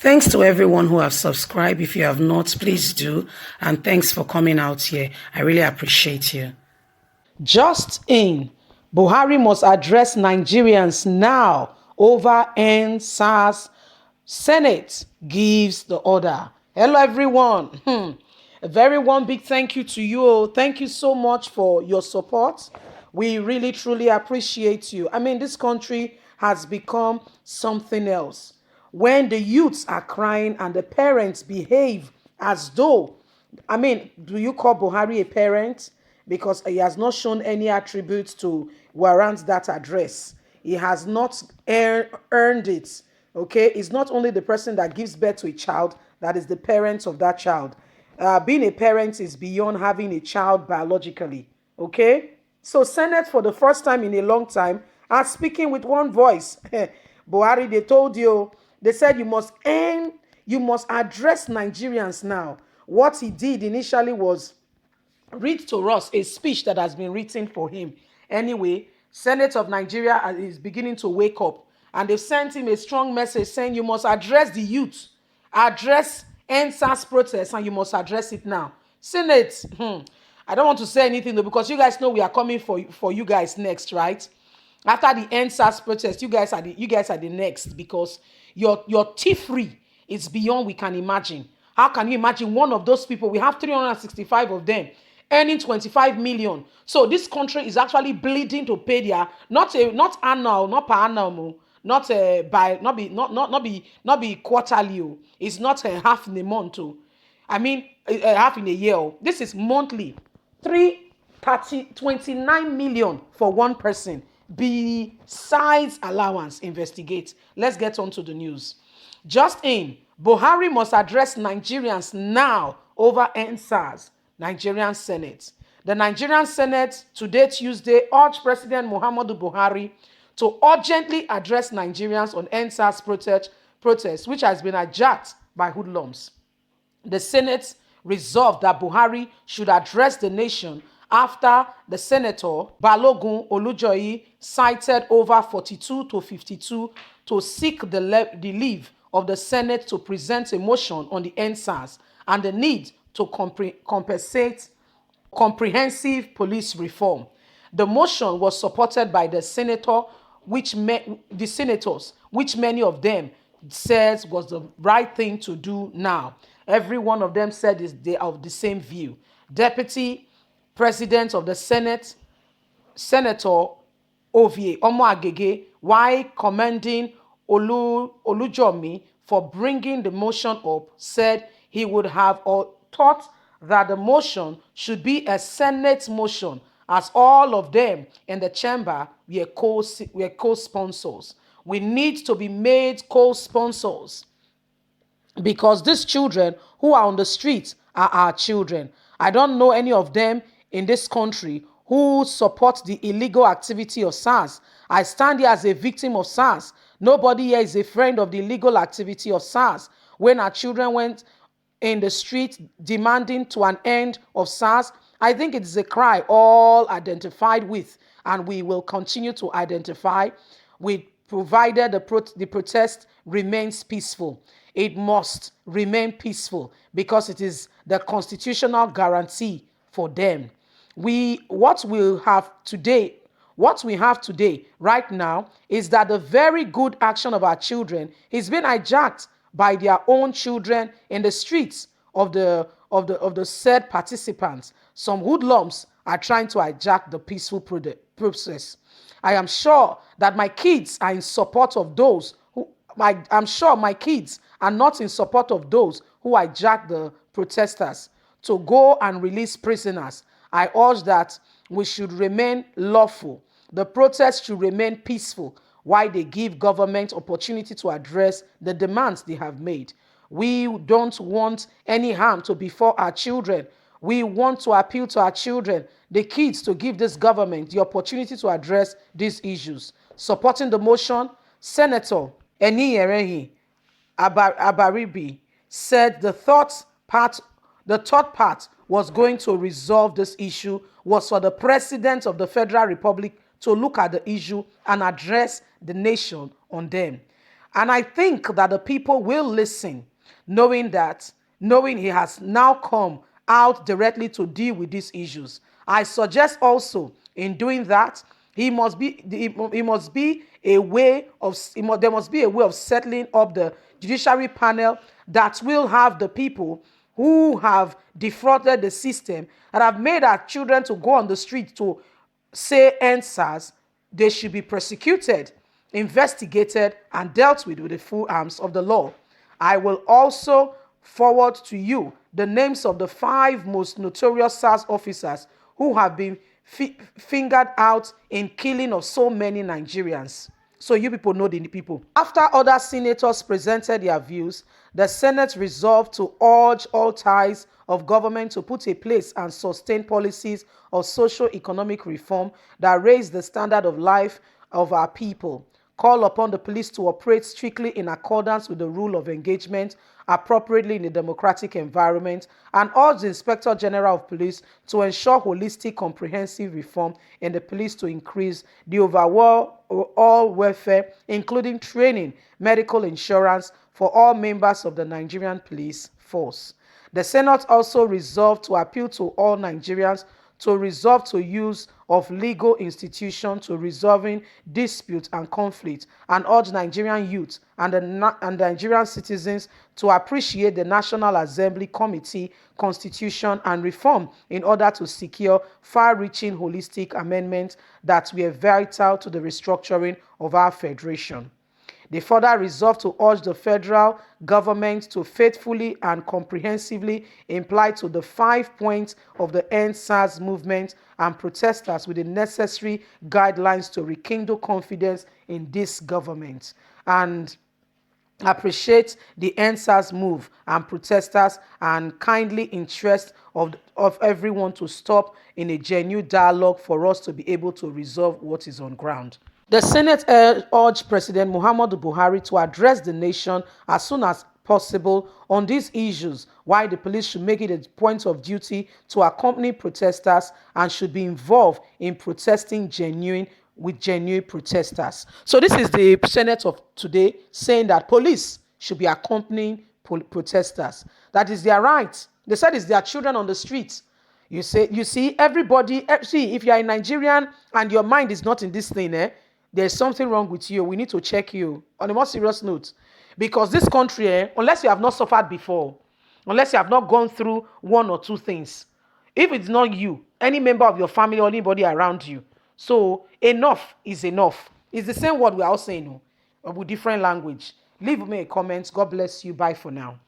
Thanks to everyone who have subscribed. If you have not, please do. And thanks for coming out here. I really appreciate you. Just in, Buhari must address Nigerians now over NSAS. Senate gives the order. Hello, everyone. A very one big thank you to you. Thank you so much for your support. We really, truly appreciate you. I mean, this country has become something else. When the youths are crying and the parents behave as though, I mean, do you call Buhari a parent? Because he has not shown any attributes to warrant that address. He has not earned it. Okay, it's not only the person that gives birth to a child that is the parent of that child. Being a parent is beyond having a child biologically. Okay, so Senate for the first time in a long time are speaking with one voice. Buhari, they told you, they said you must address Nigerians now. What he did initially was read to us a speech that has been written for him. Anyway, Senate of Nigeria is beginning to wake up, and they've sent him a strong message saying you must address the youth, address NSAS protests, and you must address it now. Senate, I don't want to say anything though, because you guys know we are coming for you guys next, right? After the NSAS protest, you guys are the next, because your thievery is beyond we can imagine. How can you imagine one of those people? We have 365 of them earning 25 million. So this country is actually bleeding to pay their not annual, not per annum, not be quarterly. It's not half in a month. I mean half in a year. This is monthly. 29 million for one person. Besides allowance, investigate. Let's get on to the news. Just in, Buhari must address Nigerians now over NSAS. Nigerian Senate. The Nigerian Senate today, Tuesday, urged President Muhammadu Buhari to urgently address Nigerians on NSAS protest, which has been hijacked by hoodlums. The Senate resolved that Buhari should address the nation after the Senator Balogun Olujoyi cited over 42 to 52 to seek the leave of the Senate to present a motion on the NSAS and the need to compensate comprehensive police reform. The motion was supported by the senators, which many of them says was the right thing to do now. Every one of them said they are of the same view. Deputy President of the Senate, Senator Ovie Omoagege, while commending Olujomi for bringing the motion up, said he would have thought that the motion should be a Senate motion, as all of them in the chamber were co-sponsors. We need to be made co-sponsors, because these children who are on the streets are our children. I don't know any of them in this country who support the illegal activity of SARS. I stand here as a victim of SARS. Nobody here is a friend of the illegal activity of SARS. When our children went in the street demanding to an end of SARS, I think it is a cry all identified with, and we will continue to identify with, provided the protest remains peaceful. It must remain peaceful because it is the constitutional guarantee for them. What we have today right now is that the very good action of our children is being hijacked by their own children in the streets of the said participants. Some hoodlums are trying to hijack the peaceful process. I am sure that my kids are in support of those I'm sure my kids are not in support of those who hijack the protesters to go and release prisoners. I urge that we should remain lawful. The protest should remain peaceful while they give government opportunity to address the demands they have made. We don't want any harm to befall our children. We want to appeal to our children, the kids, to give this government the opportunity to address these issues. Supporting the motion, Senator Eniyerehi Abaribi said the third part was going to resolve this issue was for the President of the Federal Republic to look at the issue and address the nation on them. And I think that the people will listen, knowing that, knowing he has now come out directly to deal with these issues. I suggest also in doing that, he must be a way of there must be a way of settling up the judiciary panel that will have the people who have defrauded the system and have made our children to go on the street to say answers. They should be prosecuted, investigated, and dealt with the full arms of the law. I will also forward to you the names of the 5 most notorious SARS officers who have been fingered out in killing of so many Nigerians. So you people know the people. After other senators presented their views, the Senate resolved to urge all ties of government to put in place and sustain policies of socio-economic reform that raise the standard of life of our people, call upon the police to operate strictly in accordance with the rule of engagement appropriately in a democratic environment, and urge the Inspector General of Police to ensure holistic, comprehensive reform in the police to increase the overall welfare, including training, medical insurance for all members of the Nigerian police force. The Senate also resolved to appeal to all Nigerians to resolve to use of legal institutions to resolving disputes and conflict, and urge Nigerian youth and Nigerian citizens to appreciate the National Assembly Committee, Constitution, and Reform in order to secure far-reaching holistic amendments that were vital to the restructuring of our federation. They further resolved to urge the federal government to faithfully and comprehensively imply to the 5 points of the End SARS movement and protesters with the necessary guidelines to rekindle confidence in this government. And appreciate the End SARS move and protesters and kindly interest of everyone to stop in a genuine dialogue for us to be able to resolve what is on ground. The Senate urged President Muhammadu Buhari to address the nation as soon as possible on these issues, while the police should make it a point of duty to accompany protesters and should be involved in protesting with genuine protesters. So this is the Senate of today saying that police should be accompanying protesters. That is their right. They said it's their children on the streets. You see, everybody, see, if you are a Nigerian and your mind is not in this thing, there's something wrong with you. We need to check you on a more serious note. Because this country, unless you have not suffered before, unless you have not gone through 1 or 2 things, if it's not you, any member of your family or anybody around you, so enough is enough. It's the same word we are all saying, with different language. Leave me a comment. God bless you. Bye for now.